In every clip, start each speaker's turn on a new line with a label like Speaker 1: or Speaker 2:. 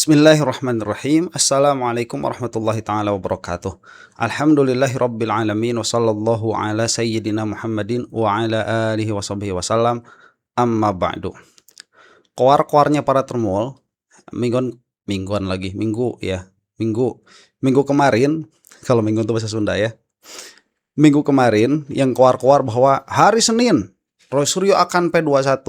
Speaker 1: Bismillahirrahmanirrahim. Assalamualaikum warahmatullahi ta'ala wabarakatuh. Alhamdulillahi rabbil alamin. Wa sallallahu ala sayyidina Muhammadin wa ala alihi wa sahbihi wasallam. Amma ba'du. Koar-koarnya para termul minggu kemarin, kalau minggu itu bahasa Sunda ya, minggu kemarin yang koar-koar bahwa hari Senin Roy Suryo akan P21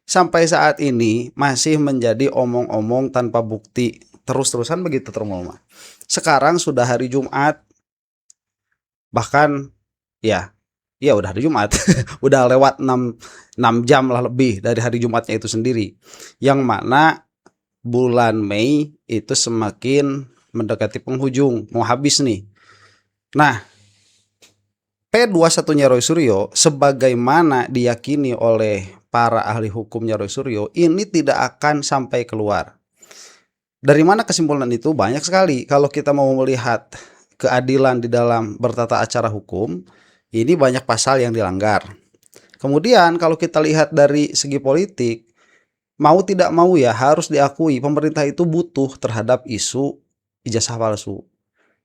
Speaker 1: sampai saat ini masih menjadi omong-omong tanpa bukti, terus-terusan begitu termul. Sekarang sudah hari Jumat, bahkan ya udah hari Jumat udah lewat 6 jam lah lebih dari hari Jumatnya itu sendiri, yang mana bulan Mei itu semakin mendekati penghujung, mau habis nih. Nah, P21-nya Roy Suryo sebagaimana diyakini oleh para ahli hukumnya Roy Suryo ini tidak akan sampai keluar. Dari mana kesimpulan itu? Banyak sekali. Kalau kita mau melihat keadilan di dalam bertata acara hukum, ini banyak pasal yang dilanggar. Kemudian kalau kita lihat dari segi politik, mau tidak mau ya harus diakui pemerintah itu butuh terhadap isu ijazah palsu.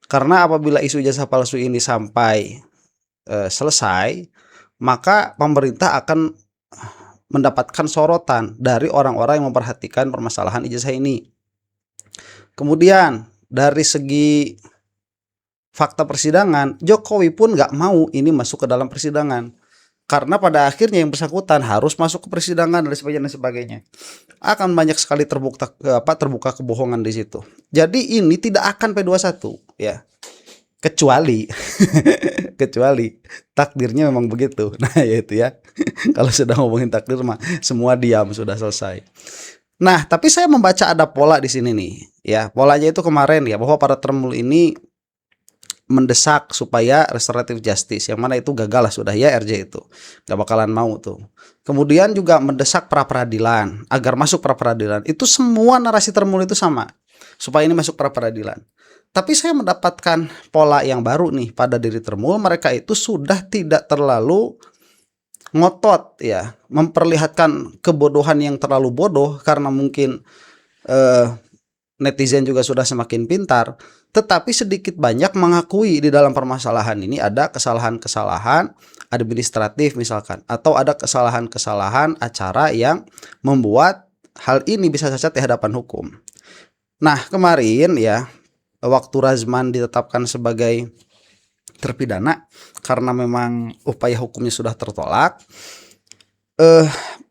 Speaker 1: Karena apabila isu ijazah palsu ini sampai selesai, maka pemerintah akan mendapatkan sorotan dari orang-orang yang memperhatikan permasalahan ijazah ini. Kemudian dari segi fakta persidangan, Jokowi pun nggak mau ini masuk ke dalam persidangan, karena pada akhirnya yang bersangkutan harus masuk ke persidangan dan sebagainya. Akan banyak sekali terbuka kebohongan di situ. Jadi ini tidak akan P21 ya. Kecuali takdirnya memang begitu. Nah yaitu ya, kalau sudah ngomongin takdir mah semua diam, sudah selesai. Nah tapi saya membaca ada pola di sini nih ya. Polanya itu kemarin ya, bahwa para termul ini mendesak supaya restoratif justice, yang mana itu gagal lah sudah ya, RJ itu gak bakalan mau tuh. Kemudian juga mendesak pra peradilan agar masuk pra peradilan. Itu semua narasi termul itu sama, supaya ini masuk pra peradilan. Tapi saya mendapatkan pola yang baru nih pada diri termul. Mereka itu sudah tidak terlalu ngotot ya, memperlihatkan kebodohan yang terlalu bodoh, karena mungkin netizen juga sudah semakin pintar. Tetapi sedikit banyak mengakui di dalam permasalahan ini ada kesalahan-kesalahan administratif misalkan, atau ada kesalahan-kesalahan acara yang membuat hal ini bisa cacat di hadapan hukum. Nah kemarin ya, waktu Razman ditetapkan sebagai terpidana karena memang upaya hukumnya sudah tertolak,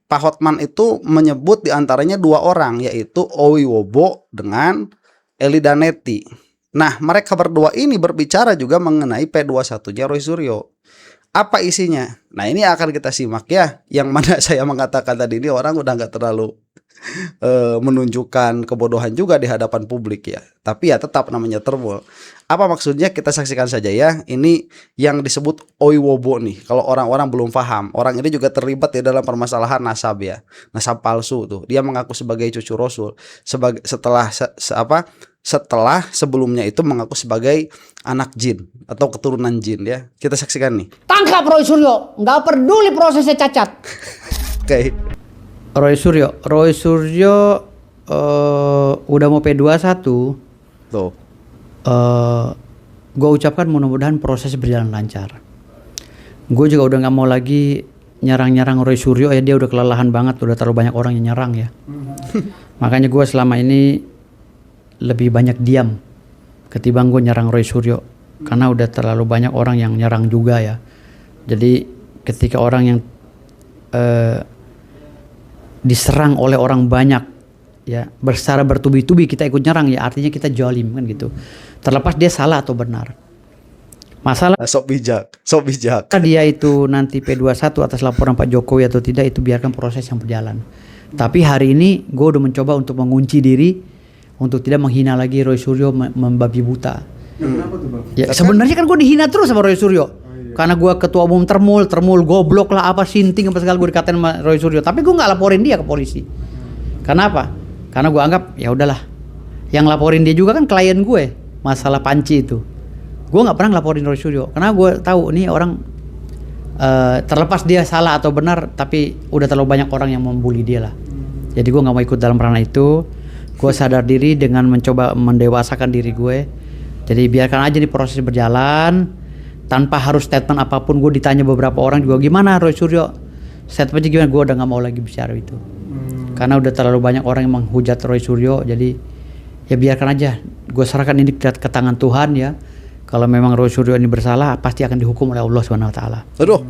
Speaker 1: Pak Hotman itu menyebut diantaranya 2 orang, yaitu Owi Wobo dengan Eli Daneti. Nah mereka berdua ini berbicara juga mengenai P21-nya Roy Suryo. Apa isinya? Nah ini akan kita simak ya. Yang mana saya mengatakan tadi ini orang udah gak terlalu menunjukkan kebodohan juga di hadapan publik ya, tapi ya tetap namanya termul. Apa maksudnya kita saksikan saja ya. Ini yang disebut Owi Wobo nih, kalau orang-orang belum paham, orang ini juga terlibat di dalam permasalahan nasab ya, nasab palsu tuh. Dia mengaku sebagai cucu Rasul setelah sebelumnya itu mengaku sebagai anak jin atau keturunan jin ya. Kita saksikan nih.
Speaker 2: Tangkap Roy Suryo, nggak peduli prosesnya cacat.
Speaker 1: Oke.
Speaker 3: Roy Suryo udah mau P21
Speaker 1: tuh.
Speaker 3: Gue ucapkan mudah-mudahan proses berjalan lancar. Gue juga udah nggak mau lagi nyerang Roy Suryo ya, dia udah kelelahan banget, udah terlalu banyak orang yang nyerang ya. Makanya gue selama ini lebih banyak diam ketimbang gue nyerang Roy Suryo, karena udah terlalu banyak orang yang nyerang juga ya. Jadi ketika orang yang diserang oleh orang banyak ya, secara bertubi-tubi kita ikut nyerang ya, artinya kita zalim kan gitu. Terlepas dia salah atau benar. Masalah
Speaker 1: sok bijak.
Speaker 3: Dia itu nanti P21 atas laporan Pak Jokowi atau tidak, itu biarkan proses yang berjalan. Tapi hari ini gue udah mencoba untuk mengunci diri untuk tidak menghina lagi Roy Suryo membabi buta.
Speaker 4: Kenapa tuh Bang?
Speaker 3: Ya sebenarnya kan gue dihina terus sama Roy Suryo. Karena gue ketua umum termul goblok lah, apa sinting apa segala gue dikatain sama Roy Suryo. Tapi gue nggak laporin dia ke polisi. Kenapa? Karena gue anggap ya udahlah. Yang laporin dia juga kan klien gue, masalah panci itu. Gue nggak pernah laporin Roy Suryo karena gue tahu nih orang terlepas dia salah atau benar, tapi udah terlalu banyak orang yang membuli dia lah. Jadi gue nggak mau ikut dalam ranah itu. Gue sadar diri dengan mencoba mendewasakan diri gue. Jadi biarkan aja nih proses berjalan tanpa harus statement apapun. Gue ditanya beberapa orang juga, gimana Roy Suryo? Statementnya gimana? Gue udah gak mau lagi bicara itu. Karena udah terlalu banyak orang yang menghujat Roy Suryo. Jadi ya biarkan aja. Gue serahkan ini ke tangan Tuhan ya. Kalau memang Roy Suryo ini bersalah, pasti akan dihukum oleh Allah Subhanahu Wa Taala.
Speaker 1: Aduh,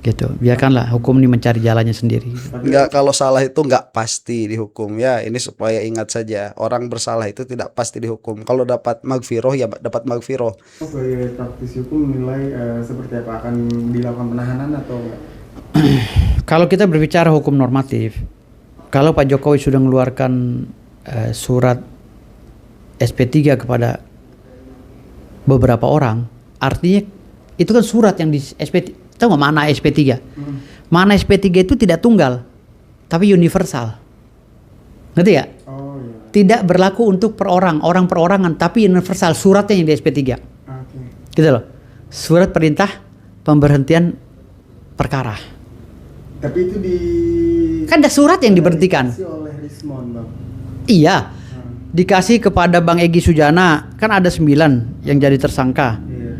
Speaker 3: Gitu. Biarkanlah hukum ini mencari jalannya sendiri.
Speaker 1: nggak, kalau salah itu nggak pasti dihukum ya. Ini supaya ingat saja, orang bersalah itu tidak pasti dihukum. Kalau dapat magfiroh ya dapat magfiroh.
Speaker 4: Sebagai praktisi hukum menilai seperti apa, akan dilakukan penahanan atau enggak?
Speaker 3: Kalau kita berbicara hukum normatif, kalau Pak Jokowi sudah mengeluarkan surat SP3 kepada beberapa orang, artinya itu kan surat yang di SP. Tahu nggak mana SP3? Mana SP3 itu tidak tunggal, tapi universal. Ngerti ya?
Speaker 4: Oh iya.
Speaker 3: Tidak berlaku untuk orang perorangan, tapi universal, suratnya yang di SP3.
Speaker 4: Oke.
Speaker 3: Gitu loh. Surat perintah pemberhentian perkara.
Speaker 4: Tapi itu
Speaker 3: Kan ada surat yang diberhentikan.
Speaker 4: dikasih oleh Rismon, Bang.
Speaker 3: Iya. Dikasih kepada Bang Egy Sujana, kan ada 9 yang jadi tersangka.
Speaker 4: Iya.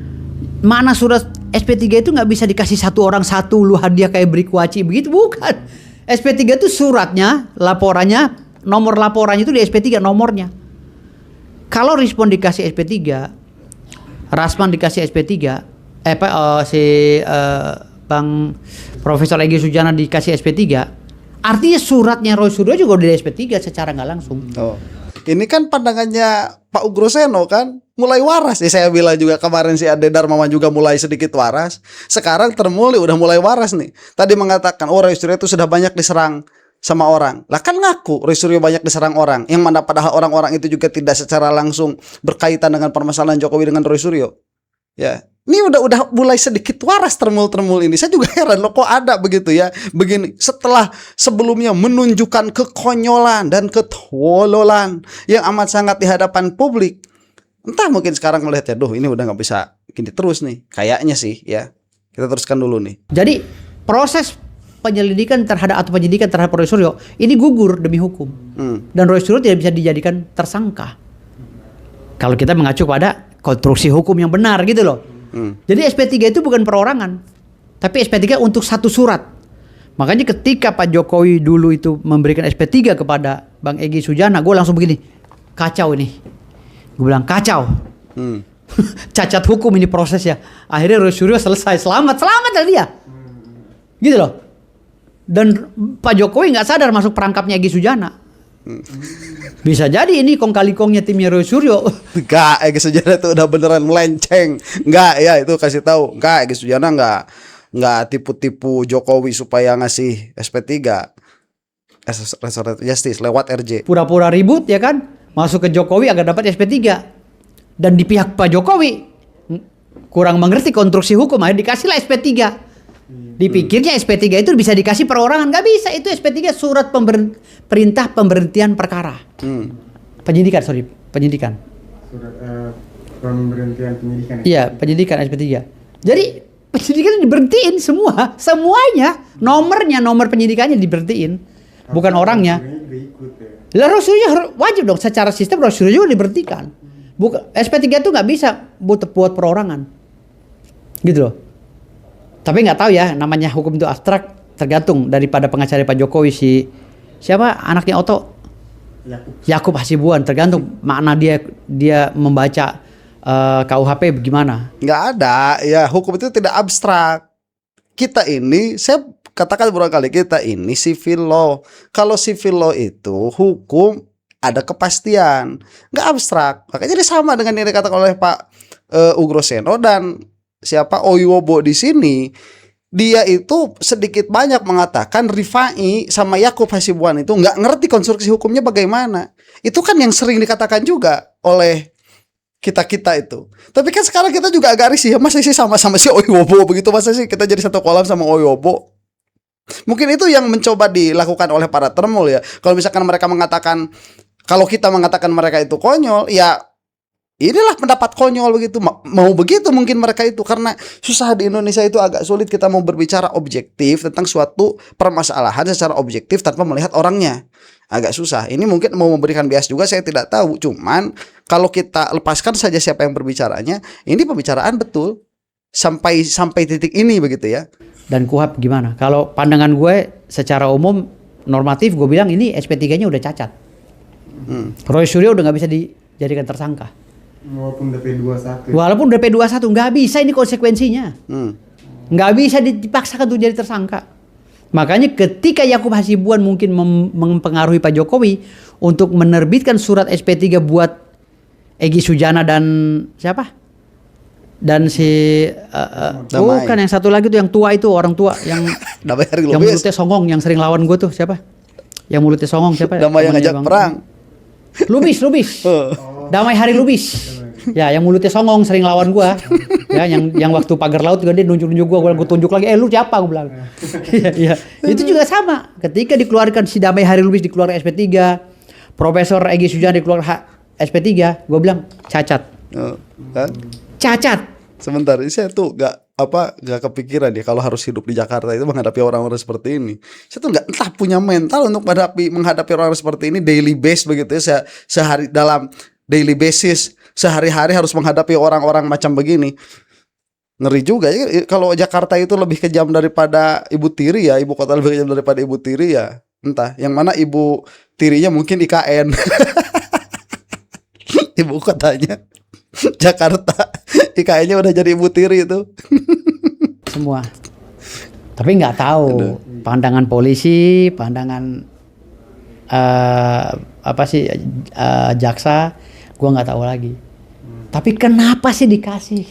Speaker 3: Mana surat SP3 itu nggak bisa dikasih satu orang satu, lu hadiah kayak beri kuaci begitu, bukan. SP3 itu suratnya, laporannya, nomor laporannya itu di SP3 nomornya. Kalau Respon dikasih SP3, Rasman dikasih SP3, Bang Profesor Egy Sujana dikasih SP3, artinya suratnya Roy Suryo juga udah di SP3 secara nggak langsung.
Speaker 1: Oh. Ini kan pandangannya Pak Ugroseno kan mulai waras. Ya saya bilang juga kemarin si Ade Darmawan juga mulai sedikit waras. Sekarang Termuli udah mulai waras nih. Tadi mengatakan Roy Suryo itu sudah banyak diserang sama orang. Lah kan ngaku Roy Suryo banyak diserang orang. Yang mana padahal orang-orang itu juga tidak secara langsung berkaitan dengan permasalahan Jokowi dengan Roy Suryo. Ya. Ini udah mulai sedikit waras termul ini. Saya juga heran loh kok ada begitu ya. Begini setelah sebelumnya menunjukkan kekonyolan dan ketololan yang amat sangat di hadapan publik. Entah mungkin sekarang melihat ya, duh ini udah nggak bisa gini terus nih. Kayaknya sih ya. Kita teruskan dulu nih.
Speaker 3: Jadi proses penyelidikan terhadap atau penyidikan terhadap Roy Suryo ini gugur demi hukum. Dan Roy Suryo tidak bisa dijadikan tersangka. Kalau kita mengacu pada konstruksi hukum yang benar gitu loh. Jadi SP3 itu bukan perorangan, tapi SP3 untuk satu surat. Makanya ketika Pak Jokowi dulu itu memberikan SP3 kepada Bang Egy Sujana, gue langsung begini, kacau ini. Gue bilang kacau. Cacat hukum ini prosesnya. Akhirnya Roy Suryo selesai, selamat lah dia. Gitu loh. Dan Pak Jokowi nggak sadar masuk perangkapnya Egy Sujana. Bisa jadi ini kong kali kongnya timnya Roy Suryo.
Speaker 1: Enggak, Egy Sujana itu udah beneran melenceng. Enggak ya, itu kasih tahu. Enggak, Egy Sujana enggak tipu-tipu Jokowi supaya ngasih SP3. Restoratif Justice lewat RJ.
Speaker 3: Pura-pura ribut ya kan, masuk ke Jokowi agar dapat SP3. Dan di pihak Pak Jokowi kurang mengerti konstruksi hukum, akhirnya dikasihlah SP3. Dipikirnya SP3 itu bisa dikasih perorangan, nggak bisa. Itu SP3 surat perintah pemberhentian perkara. Penyidikan.
Speaker 4: Surat pemberhentian penyidikan.
Speaker 3: Iya, penyidikan SP3. Jadi penyidikan diberhentiin semuanya. Nomor penyidikannya diberhentiin, bukan orangnya.
Speaker 4: Juga ikut ya.
Speaker 3: Lah Roy wajib dong secara sistem Roy Suryo juga diberhentikan. Bukan SP3 itu nggak bisa buat perorangan. Gitu loh. Tapi nggak tahu ya, namanya hukum itu abstrak, tergantung daripada pengacara Pak Jokowi siapa anaknya Oto Yakub Hasibuan, tergantung makna dia membaca KUHP bagaimana.
Speaker 1: Nggak ada ya, hukum itu tidak abstrak. Kita ini, saya katakan berulang kali, kita ini civil law. Kalau civil law itu hukum ada kepastian, nggak abstrak. Makanya jadi sama dengan yang dikatakan oleh Pak Ugroseno dan siapa Oyobo di sini. Dia itu sedikit banyak mengatakan Rifai sama Yakub Hasibuan itu nggak ngerti konstruksi hukumnya bagaimana. Itu kan yang sering dikatakan juga oleh kita itu. Tapi kan sekarang kita juga agak risih ya, masa sih sama-sama si Oyobo begitu, masa sih kita jadi satu kolam sama Oyobo. Mungkin itu yang mencoba dilakukan oleh para termul ya. Kalau misalkan mereka mengatakan, kalau kita mengatakan mereka itu konyol, ya Inilah pendapat konyol begitu. Mau begitu mungkin mereka itu, karena susah di Indonesia itu agak sulit kita mau berbicara objektif tentang suatu permasalahan secara objektif tanpa melihat orangnya. Agak susah. Ini mungkin mau memberikan bias juga, saya tidak tahu. Cuman kalau kita lepaskan saja siapa yang berbicaranya, ini pembicaraan betul sampai titik ini begitu ya.
Speaker 3: Dan KUHP gimana? Kalau pandangan gue secara umum normatif, gue bilang ini SP3-nya udah cacat. Roy Suryo udah nggak bisa dijadikan tersangka.
Speaker 4: Walaupun DP21.
Speaker 3: Walaupun DP21 nggak bisa, ini konsekuensinya. Nggak bisa dipaksakan untuk jadi tersangka. Makanya ketika Yakub Hasibuan mungkin mempengaruhi Pak Jokowi untuk menerbitkan surat SP3 buat Egy Sujana dan siapa? Dan si
Speaker 1: Damai.
Speaker 3: bukan yang satu lagi tuh yang tua itu, orang tua yang
Speaker 1: Damai Hari
Speaker 3: yang
Speaker 1: Lubis.
Speaker 3: mulutnya songong, yang sering lawan gue tuh siapa? Yang mulutnya songong siapa?
Speaker 1: Damai yang
Speaker 3: Temannya
Speaker 1: ngajak perang.
Speaker 3: Lubis. Damai Hari Lubis. Ya, yang mulutnya songong sering lawan gua. Ya, yang waktu pagar laut juga dia nunjuk-nunjuk gua tunjuk lagi, lu siapa gua bilang. Iya. Itu juga sama. Ketika dikeluarkan si Damai Hari Lubis dikeluarkan SP3, Profesor Egy Sujana dikeluarkan SP3, gua bilang cacat.
Speaker 1: Kan?
Speaker 3: Cacat.
Speaker 1: Sebentar, saya tuh gak kepikiran ya kalau harus hidup di Jakarta itu menghadapi orang-orang seperti ini. Saya tuh nggak entah punya mental untuk menghadapi orang seperti ini daily base begitu ya. Sehari dalam daily basis, sehari-hari harus menghadapi orang-orang macam begini. Ngeri juga ya kalau Jakarta itu lebih kejam daripada Ibu Tiri ya, ibu kota lebih kejam daripada Ibu Tiri ya. Entah yang mana Ibu Tirinya mungkin IKN. Ibu kotanya Jakarta, IKN-nya udah jadi Ibu Tiri itu.
Speaker 3: Semua. Tapi nggak tahu pandangan polisi, pandangan jaksa, gua nggak tahu lagi. Tapi kenapa sih dikasih?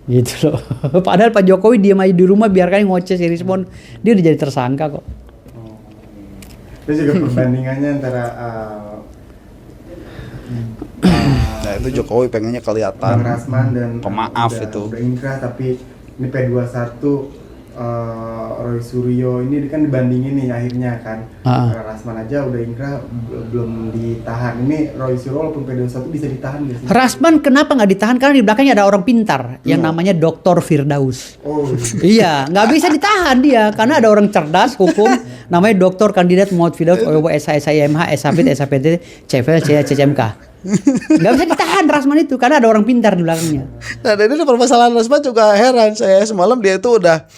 Speaker 3: Gitu loh. Padahal Pak Jokowi diam aja di rumah, biarkan ngoceh si Rismon, dia udah jadi tersangka kok.
Speaker 4: Terus juga perbandingannya antara
Speaker 1: Nah itu Jokowi pengennya kelihatan
Speaker 4: Bang Rasman dan
Speaker 1: pemaaf
Speaker 4: udah,
Speaker 1: itu.
Speaker 4: udah inkrah, tapi ini P21 Roy Suryo ini kan dibandingin nih akhirnya kan. Rasman aja udah inkrah belum ditahan. Ini Roy Suryo walaupun P21 bisa ditahan gak sih?
Speaker 3: Rasman kenapa nggak ditahan? Karena di belakangnya ada orang pintar yang namanya Dr. Firdaus.
Speaker 4: Oh,
Speaker 3: Iya, nggak bisa ditahan dia karena ada orang cerdas hukum namanya Doktor Kandidat Muhammad Firdaus OYW SIMH SABIT SAPT CFL CCMK. Nggak bisa ditahan Rasman itu karena ada orang pintar di belakangnya.
Speaker 1: Nah ini permasalahan Rasman juga heran saya. Semalam dia itu udah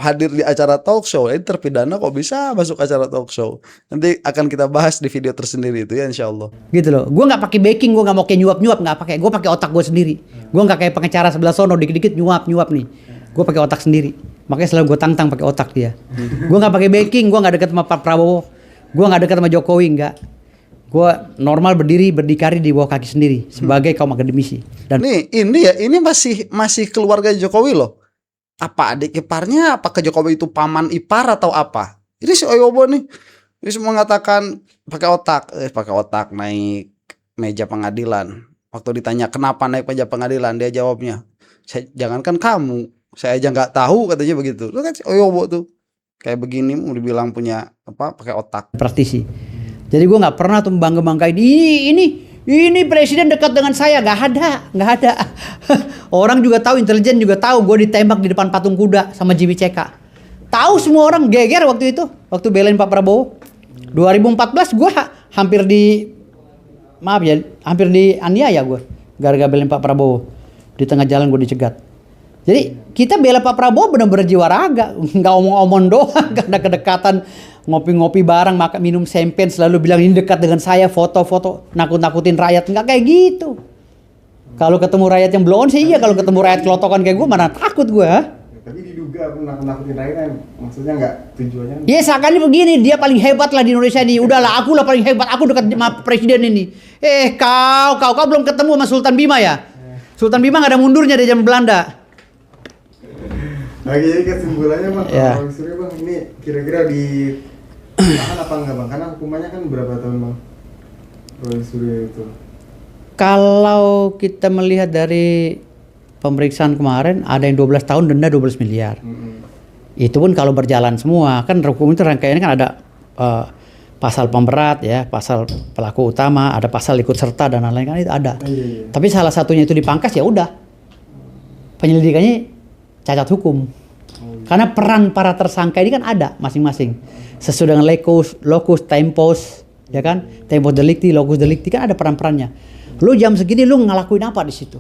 Speaker 1: hadir di acara talk show. Ini terpidana kok bisa masuk acara talk show. Nanti akan kita bahas di video tersendiri itu ya, insya Allah.
Speaker 3: Gitu loh. Gue nggak pakai backing, gue nggak mau kayak nyuap nggak pakai. Gue pakai otak gue sendiri. Gue nggak kayak pengacara sebelah sono dikit-dikit nyuap nih. Gue pakai otak sendiri. Makanya selalu gue tantang pakai otak dia. Gue nggak pakai backing. Gue nggak dekat sama Pak Prabowo. Gue nggak dekat sama Jokowi, nggak. Gue normal berdikari di bawah kaki sendiri sebagai kaum akademisi. Dan
Speaker 1: ini masih keluarga Jokowi loh. Apa adik iparnya? Apakah Jokowi itu paman ipar atau apa? Ini si Oyobo nih, ini mengatakan pakai otak naik meja pengadilan. Waktu ditanya kenapa naik meja pengadilan, dia jawabnya, jangankan kamu, saya aja nggak tahu, katanya begitu. Lu kan si Oyobo tuh kayak begini mau dibilang punya pakai otak.
Speaker 3: Praktisi. Jadi gue nggak pernah tuh bangga-banggain ini presiden dekat dengan saya, nggak ada. Orang juga tahu, intelijen juga tahu gue ditembak di depan patung kuda sama Jimmy CK. Tahu semua orang, geger waktu itu, waktu belain Pak Prabowo. 2014 gue hampir dianiaya gue gara-gara belain Pak Prabowo. Di tengah jalan gue dicegat. Jadi kita bela Pak Prabowo benar-benar jiwa raga, nggak omong-omong doang, nggak ada kedekatan. Ngopi-ngopi bareng, makan minum champagne, selalu bilang ini dekat dengan saya, foto-foto, nakut-nakutin rakyat, nggak kayak gitu. Kalau ketemu rakyat yang blow on sih iya, kalau ketemu rakyat kelotokan kayak gue mana takut gue.
Speaker 4: tapi diduga aku nakut-nakutin rakyat, maksudnya nggak tujuannya.
Speaker 3: Ya seakan begini, dia paling hebat lah di Indonesia ini. Udahlah, aku lah paling hebat, aku dekat sama presiden ini. Kau belum ketemu sama Sultan Bima ya? Sultan Bima nggak ada mundurnya dari zaman Belanda.
Speaker 4: Nah, jadi kesimpulannya Bang,
Speaker 3: Ya.
Speaker 4: Roy Suryo Bang, ini kira-kira ditahan apa enggak Bang? Karena hukumannya kan berapa tahun Bang? Roy Suryo itu.
Speaker 3: Kalau kita melihat dari pemeriksaan kemarin, ada yang 12 tahun denda 12 miliar. Itu pun kalau berjalan semua, kan hukum itu rangkaiannya kan ada pasal pemberat ya, pasal pelaku utama, ada pasal ikut serta dan lain-lain kan itu ada.
Speaker 4: Iya.
Speaker 3: Tapi salah satunya itu dipangkas ya udah. Penyelidikannya cacat hukum. Karena peran para tersangka ini kan ada masing-masing. Sesuai dengan locus, tempus, ya kan? Tempus delicti, locus delicti kan ada peran-perannya. Lu jam segini lu ngelakuin apa di situ?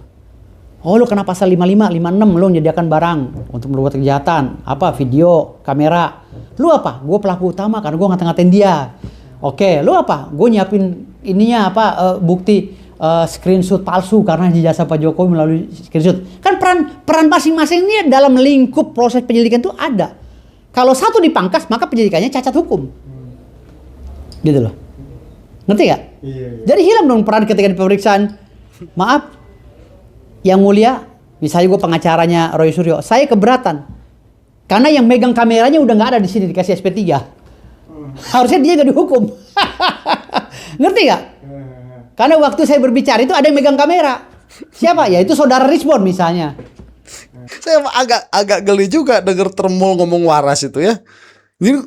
Speaker 3: Oh, lu kena pasal 55, 56, lu menyediakan barang untuk berbuat kejahatan. Apa? Video, kamera. Lu apa? Gue pelaku utama karena gue ngata-ngatain dia. Oke, lu apa? Gue nyiapin ininya apa? Bukti screenshot palsu karena jasa Pak Jokowi melalui screenshot. Kan peran masing-masing ini dalam lingkup proses penyelidikan itu ada. Kalau satu dipangkas, maka penyelidikannya cacat hukum. Gitu loh. Ngerti gak?
Speaker 4: Iya.
Speaker 3: Jadi hilang dong peran ketika di pemeriksaan. Maaf, yang mulia, misalnya gue pengacaranya Roy Suryo, saya keberatan. Karena yang megang kameranya udah nggak ada di sini, dikasih SP3. Harusnya dia nggak dihukum. Ngerti gak? Karena waktu saya berbicara itu ada yang megang kamera. Siapa? Ya itu saudara Risbon misalnya.
Speaker 1: Saya agak geli juga denger Termul ngomong waras itu ya. Jadi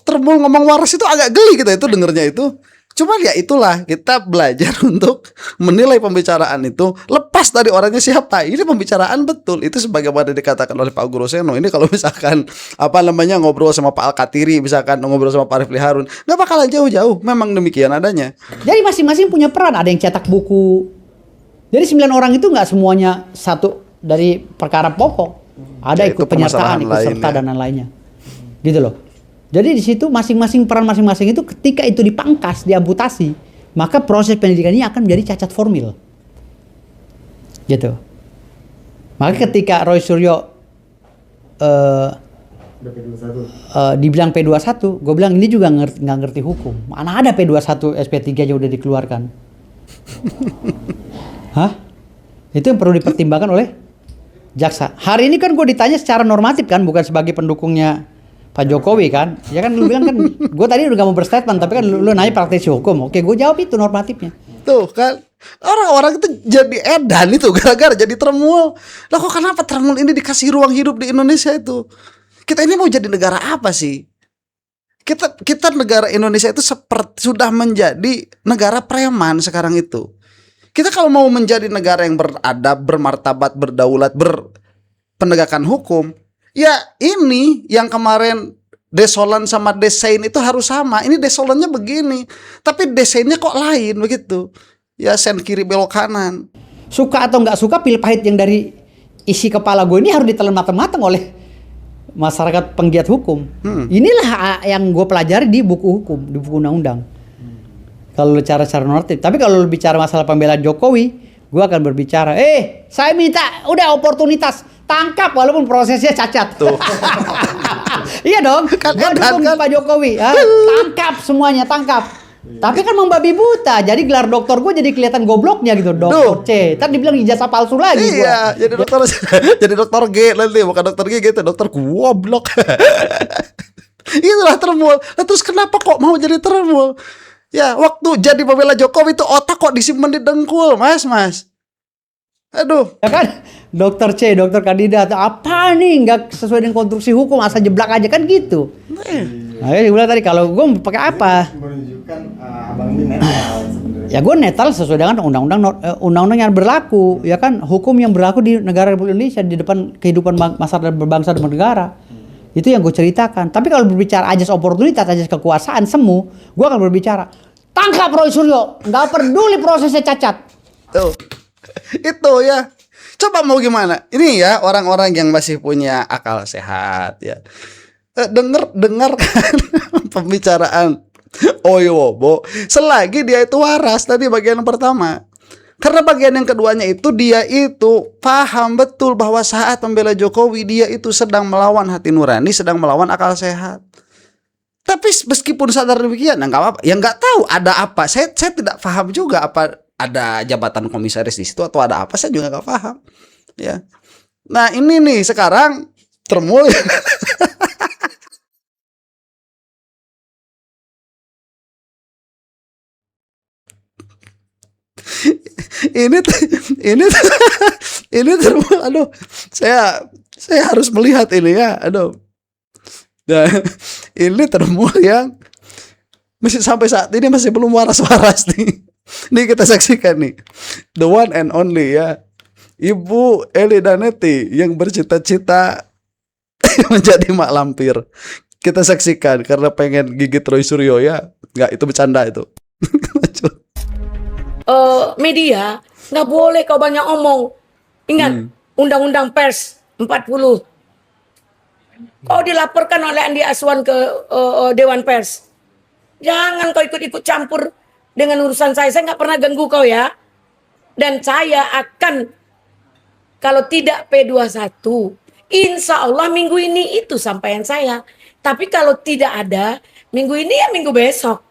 Speaker 1: Termul ngomong waras itu agak geli kita itu dengernya itu. Cuma ya itulah kita belajar untuk menilai pembicaraan itu lepas dari orangnya siapa. Ini pembicaraan betul. Itu sebagaimana dikatakan oleh Pak Guru Seno. Ini kalau misalkan ngobrol sama Pak Al-Katiri, misalkan ngobrol sama Pak Rifli Harun, nggak bakalan jauh-jauh. Memang demikian adanya.
Speaker 3: Jadi masing-masing punya peran. Ada yang cetak buku. Jadi 9 orang itu nggak semuanya satu dari perkara pokok. Ada
Speaker 1: Ya,
Speaker 3: ikut
Speaker 1: itu
Speaker 3: penyertaan, ikut
Speaker 1: permasalahan
Speaker 3: serta
Speaker 1: lain, ya.
Speaker 3: dan lainnya. Gitu loh. Jadi di situ peran masing-masing itu ketika itu dipangkas, diamputasi, maka proses pendidikan ini akan menjadi cacat formil. Gitu. Maka ketika Roy Suryo
Speaker 4: Udah P21.
Speaker 3: dibilang P21, gue bilang ini juga nggak ngerti hukum. Mana ada P21 SP3 aja udah dikeluarkan. Hah? Itu yang perlu dipertimbangkan oleh jaksa. Hari ini kan gue ditanya secara normatif kan, bukan sebagai pendukungnya Pak Jokowi kan. Ya kan lu bilang kan, gue tadi udah gak mau berstatement, tapi kan lu nanya praktisi hukum. Oke, gue jawab itu normatifnya.
Speaker 1: Tuh kan orang-orang itu jadi edan itu gara-gara jadi Termul. Lah kok kenapa Termul ini dikasih ruang hidup di Indonesia itu? Kita ini mau jadi negara apa sih? Kita negara Indonesia itu seperti sudah menjadi negara preman sekarang itu. Kita kalau mau menjadi negara yang beradab, bermartabat, berdaulat, berpenegakan hukum, ya ini yang kemarin Desolan sama Desain itu harus sama. Ini Desolannya begini, tapi Desainnya kok lain begitu. Ya sen kiri belok kanan.
Speaker 3: Suka atau nggak suka, pil pahit yang dari isi kepala gue ini harus ditelan matang-matang oleh masyarakat penggiat hukum. Inilah yang gue pelajari di buku hukum, di buku undang-undang. Kalau bicara secara normatif. Tapi kalau bicara masalah pembelaan Jokowi, gue akan berbicara, saya minta udah oportunitas, tangkap walaupun prosesnya cacat. Tuh. Iya dong,
Speaker 1: Kan
Speaker 3: gue dukung Pak Jokowi, tangkap semuanya, tangkap. Tapi kan membabi buta, jadi gelar doktor gue jadi kelihatan gobloknya gitu, dokter C. Ntar dibilang ijazah palsu lagi.
Speaker 1: Iya, jadi dokter jadi dokter G nanti, bukan dokter G gitu, dokter goblok. Itulah Termul. Nah, terus kenapa kok mau jadi Termul? Ya, waktu jadi pembela Jokowi itu otak kok disimpan di dengkul, Mas. Aduh.
Speaker 3: Ya kan, dokter C, dokter kandidat, apa nih nggak sesuai dengan konstruksi hukum, asal jeblak aja kan gitu. Nah, ya bilang tadi kalau gue pakai apa?
Speaker 4: Menunjukkan abang ini netral sebenarnya.
Speaker 3: Ya gue netral sesuai dengan undang-undang yang berlaku, ya kan, hukum yang berlaku di negara Republik Indonesia di depan kehidupan masyarakat berbangsa dan bernegara. Itu yang gue ceritakan. Tapi kalau berbicara ajas oportunitas, ajas kekuasaan, semu, gue akan berbicara tangkap Roy Suryo, nggak peduli prosesnya cacat.
Speaker 1: Tuh. Itu ya. Coba mau gimana? Ini ya orang-orang yang masih punya akal sehat ya. Dengar kan pembicaraan Oyobo selagi dia itu waras tadi bagian yang pertama. Karena bagian yang keduanya itu dia itu paham betul bahwa saat membela Jokowi dia itu sedang melawan hati nurani, sedang melawan akal sehat. Tapi meskipun sadar demikian, nggak apa-apa. Ya nggak tahu ada apa. Saya tidak paham juga apa ada jabatan komisaris di situ atau ada apa. Saya juga nggak paham. Ya. Nah ini nih sekarang Termul. ini Termul. Aduh, saya harus melihat ini ya. Aduh. Nah, ini Termul yang Masih sampai saat ini masih belum waras-waras nih. Nih kita saksikan nih, the one and only ya, Ibu Eli Daneti yang bercita-cita menjadi mak lampir. Kita saksikan karena pengen gigit Roy Suryo ya. Nggak, itu bercanda itu.
Speaker 5: Media nggak boleh kau banyak omong. Ingat Undang-Undang Pers 40. Kau dilaporkan oleh Andi Aswan ke Dewan Pers. Jangan kau ikut-ikut campur dengan urusan saya. Saya nggak pernah ganggu kau ya. Dan saya akan, kalau tidak P21, insya Allah minggu ini itu sampaian saya. Tapi kalau tidak ada, minggu ini ya minggu besok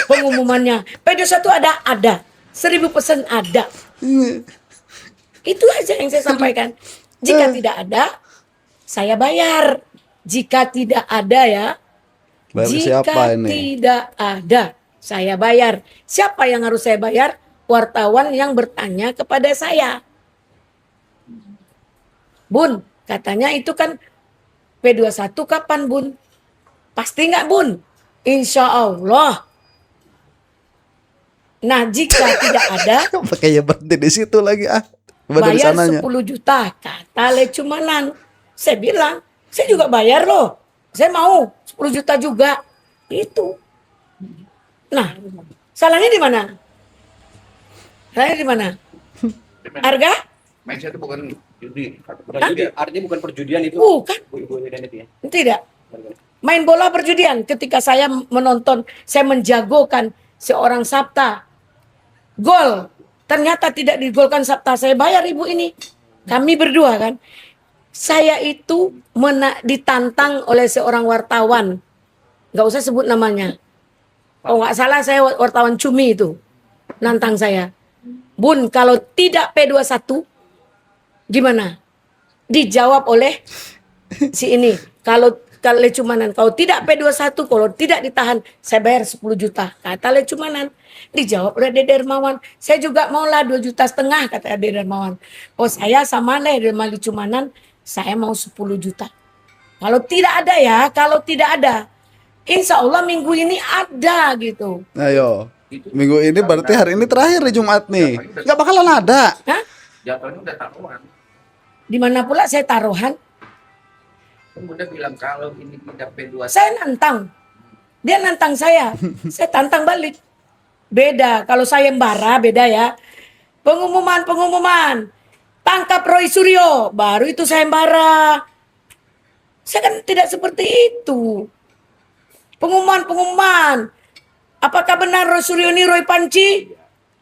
Speaker 5: pengumumannya. P21 ada. 1000% ada. Itu aja yang saya sampaikan. Jika tidak ada, saya bayar. Jika tidak ada ya,
Speaker 1: Bayar
Speaker 5: jika
Speaker 1: siapa ini?
Speaker 5: tidak ada, saya bayar. Siapa yang harus saya bayar? Wartawan yang bertanya kepada saya. Bun, katanya itu kan P21 kapan Bun? Pasti nggak Bun? Insya Allah. Nah jika tidak ada,
Speaker 1: Kayaknya berhenti di situ lagi Dari
Speaker 5: bayar
Speaker 1: sananya.
Speaker 5: 10 juta. Kata Lecumanan. Saya bilang, saya juga bayar loh. Saya mau 10 juta juga. Itu. Nah, salahnya di mana? Salahnya di mana? Harga?
Speaker 6: Mindset itu bukan judi.
Speaker 5: Hah?
Speaker 6: Artinya bukan perjudian itu.
Speaker 5: Bukan.
Speaker 6: Bu Daneti ya.
Speaker 5: Tidak. Main bola perjudian. Ketika saya menonton, saya menjagokan seorang Sabta. Gol. Ternyata tidak digolkan Sabta. Saya bayar ibu ini. Kami berdua kan. Saya itu ditantang oleh seorang wartawan. Gak usah sebut namanya. Oh gak salah saya wartawan Cumi itu. Nantang saya. Bun kalau tidak P21 gimana? Dijawab oleh si ini. Kalau Lecumanan, kalau tidak P21, kalau tidak ditahan, saya bayar 10 juta. Kata Lecumanan. Dijawab oleh Dede Hermawan. Saya juga maulah 2,5 juta, kata Dede Hermawan. Oh saya sama Lecumanan, saya mau 10 juta. Kalau tidak ada ya, kalau tidak ada. Insya Allah minggu ini ada gitu.
Speaker 1: Ayo. Minggu ini berarti hari ini terakhir di Jumat nih. Nggak bakalan ada.
Speaker 5: Hah?
Speaker 6: Jatuhnya udah taruhan.
Speaker 5: Di mana pula saya taruhan?
Speaker 6: Bunda bilang kalau ini tidak P21.
Speaker 5: Saya nantang. Dia nantang saya. Saya tantang balik. Beda. Kalau sayembara beda ya. Pengumuman. Tangkap Roy Suryo. Baru itu sayembara. Saya kan tidak seperti itu. Pengumuman. Apakah benar Roy Suryo ini Roy Panci?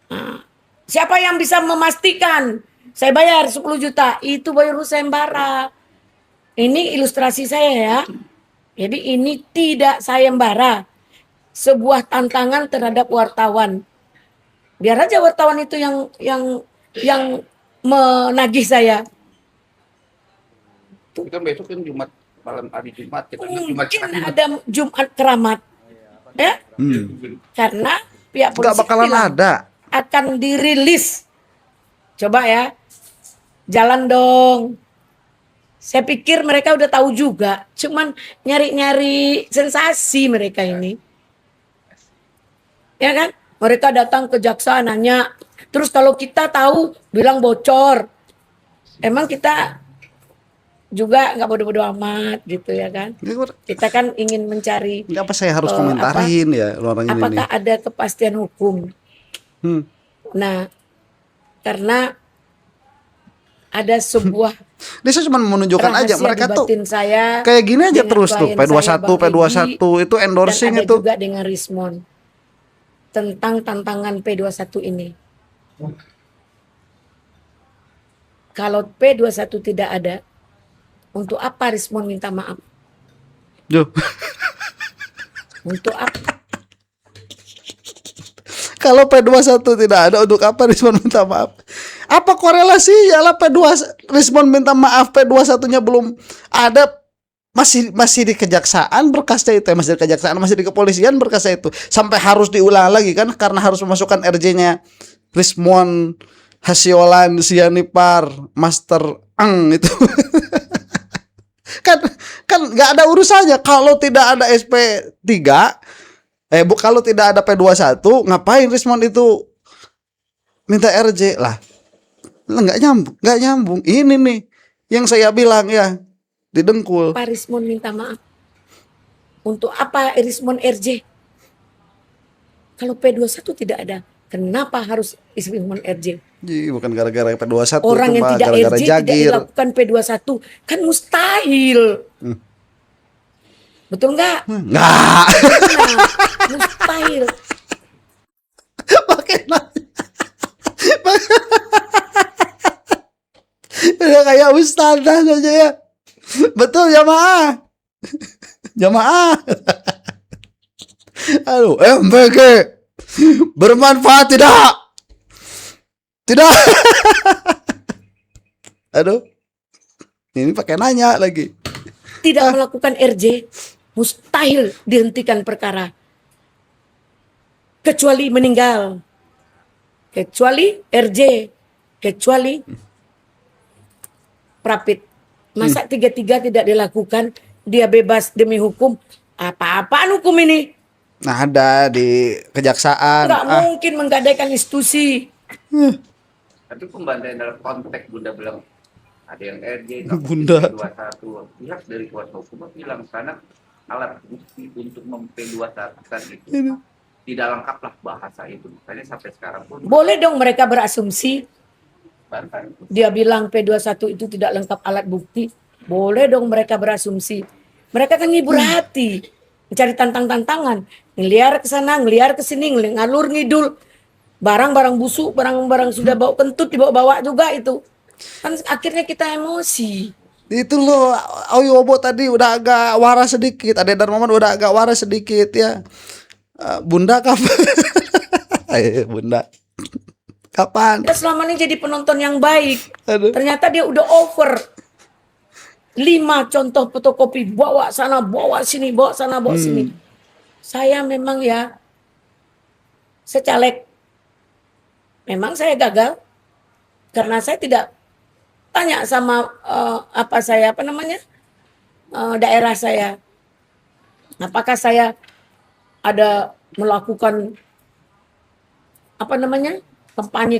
Speaker 5: Nah, siapa yang bisa memastikan? Saya bayar 10 juta. Itu baru sayembara. Ini ilustrasi saya ya. Jadi ini tidak sayembara. Sebuah tantangan terhadap wartawan. Biar aja wartawan itu yang menagih saya.
Speaker 6: Itu kan besok kan Jumat, malam hari Jumat. Kita kan Jumat
Speaker 5: Mungkin
Speaker 6: keramat.
Speaker 5: ada Jumat keramat. Ya? Karena pihak
Speaker 1: Nggak
Speaker 5: polisi
Speaker 1: bakalan
Speaker 5: bilang
Speaker 1: ada.
Speaker 5: akan dirilis. Coba ya. Jalan dong. Saya pikir mereka udah tahu juga. Cuman nyari-nyari sensasi mereka ini. Ya kan? Mereka datang ke jaksa nanya. Terus kalau kita tahu bilang bocor. Emang kita juga nggak bodoh-bodoh amat gitu ya kan? Kita kan ingin mencari.
Speaker 1: Nggak apa saya harus komentarin ya orang ini nih.
Speaker 5: Apakah ada kepastian hukum? Nah, karena ada sebuah
Speaker 1: Ini saya cuma menunjukkan aja
Speaker 5: rahasia
Speaker 1: mereka
Speaker 5: di
Speaker 1: tuh
Speaker 5: batin saya
Speaker 1: kayak gini aja
Speaker 5: dengan
Speaker 1: terus tuh
Speaker 5: klien saya,
Speaker 1: P21
Speaker 5: Bang
Speaker 1: P21
Speaker 5: Egy,
Speaker 1: itu endorsing
Speaker 5: dan ada
Speaker 1: itu.
Speaker 5: juga dengan Rismon tentang tantangan P21 ini. Kalau P21 tidak ada, untuk apa Rismon minta maaf?
Speaker 1: Duh.
Speaker 5: Untuk apa?
Speaker 1: Kalau P21 tidak ada, untuk apa Rismon minta maaf? Apa korelasinya lah Rismon minta maaf, P21-nya belum ada, masih di kejaksaan berkasnya itu, masih di kejaksaan, masih di kepolisian berkasnya itu, sampai harus diulang lagi kan karena harus memasukkan RJ-nya Rismon Hasiolan Sianipar Master Ang itu. kan nggak ada urusannya kalau tidak ada SP3. Kalau tidak ada P21, ngapain Rismon itu minta RJ lah? Nggak nyambung. Ini nih yang saya bilang ya, didengkul.
Speaker 5: Pak Rismon minta maaf. Untuk apa Rismon RJ? Kalau P21 tidak ada, kenapa harus Rismon RJ?
Speaker 1: Bukan gara-gara P21,
Speaker 5: Orang
Speaker 1: itu
Speaker 5: yang
Speaker 1: mah
Speaker 5: tidak
Speaker 1: gara-gara
Speaker 5: RJ tidak
Speaker 1: Jagir.
Speaker 5: dilakukan P21 kan mustahil. Betul nggak?
Speaker 1: Nggak.
Speaker 5: Nah, mustahil.
Speaker 1: Pakai nanya. Udah kayak ustazah saja ya. Betul jamaah. Jamaah. Aduh, MPG bermanfaat tidak? Tidak. Aduh. Ini pakai nanya lagi.
Speaker 5: Tidak melakukan RJ, mustahil dihentikan perkara. Kecuali meninggal. Kecuali RJ. Kecuali Prapit. Masa tiga-tiga tidak dilakukan, dia bebas demi hukum. Apa-apaan hukum ini?
Speaker 1: Nah, ada di kejaksaan.
Speaker 5: Nggak mungkin menggadaikan institusi.
Speaker 6: Tapi pembantaian dalam konteks Bunda bilang ada yang RJ,
Speaker 1: Bunda.
Speaker 6: P21. Pihak dari kuasa hukum bilang karena alat bukti untuk P21 itu tidak lengkap lah bahasa itu. Makanya sampai sekarang pun
Speaker 5: Boleh dong mereka berasumsi.
Speaker 6: bantah.
Speaker 5: Dia bilang P21 itu tidak lengkap alat bukti. Boleh dong mereka berasumsi. Mereka kan ngibur hati. Mencari tantang-tantangan. Ngeliar ke sana, ngeliar ke sini, ngalur ngidul. Barang-barang busuk, barang-barang sudah bau kentut dibawa-bawa juga itu. Kan akhirnya kita emosi.
Speaker 1: Itu loh, Oyobo tadi udah agak waras sedikit. Ade Darmawan udah agak waras sedikit ya. Bunda kapan? Bunda. Kapan?
Speaker 5: Kita selama ini jadi penonton yang baik.
Speaker 1: Aduh.
Speaker 5: Ternyata dia udah over. 5 contoh fotokopi. Bawa sana, bawa sini, bawa sana, bawa sini. Saya memang ya, secalek. Memang saya gagal. Karena saya tidak tanya sama daerah saya. Apakah saya ada melakukan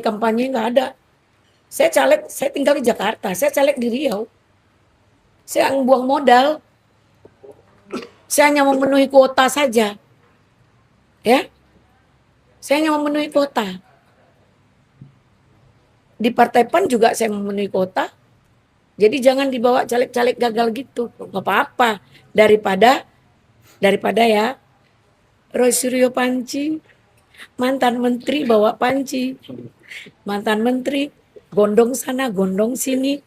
Speaker 5: kampanye nggak ada. Saya caleg, saya tinggal di Jakarta, saya caleg di Riau. Saya buang modal. Saya hanya memenuhi kuota saja. Ya. Saya hanya memenuhi kuota. Di Partai PAN juga saya memenuhi kuota. Jadi jangan dibawa caleg-caleg gagal gitu. Nggak apa-apa. Daripada ya Roy Suryo Panci, mantan menteri bawa panci, mantan menteri gondong sana gondong sini,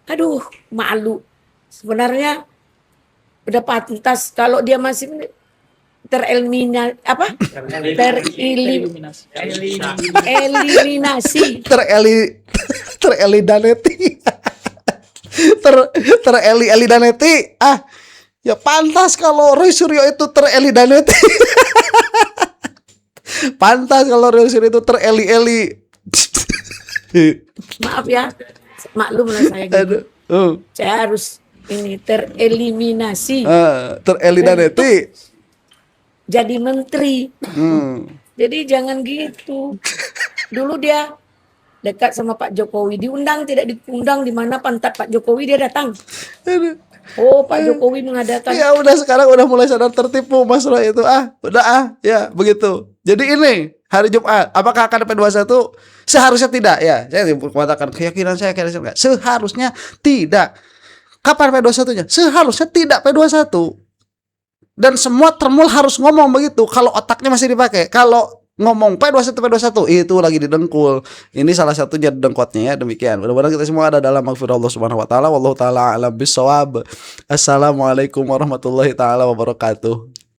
Speaker 5: aduh malu. Sebenarnya udah pantas kalau dia masih tereliminasi.
Speaker 1: Tereli Daneti. Ya pantas kalau Roy Suryo itu tereli-daneti. Pantas kalau Roy Suryo itu tereli-eli.
Speaker 5: Maaf ya, maklum lah saya gitu. Saya harus ini tereliminasi.
Speaker 1: Tereli-daneti.
Speaker 5: Jadi menteri. Jadi jangan gitu. Dulu dia dekat sama Pak Jokowi, diundang tidak diundang, di mana pantat Pak Jokowi dia datang. Oh, Pak Jokowi mengadakan.
Speaker 1: Ya udah, sekarang udah mulai sadar tertipu Mas Roy itu. Ya begitu. Jadi ini hari Jumat, apakah akan P21? Seharusnya tidak ya. Saya mengatakan keyakinan saya enggak. Seharusnya tidak. Kapan P21-nya? Seharusnya tidak P21. Dan semua termul harus ngomong begitu kalau otaknya masih dipakai. Kalau ngomong P21 itu lagi didengkul. Ini salah satunya dengkotnya ya. Demikian. Mudah-mudahan kita semua ada dalam maghfirah Allah Subhanahu wa taala. Wallahu taala a'lam bissawab. Assalamualaikum warahmatullahi taala wabarakatuh.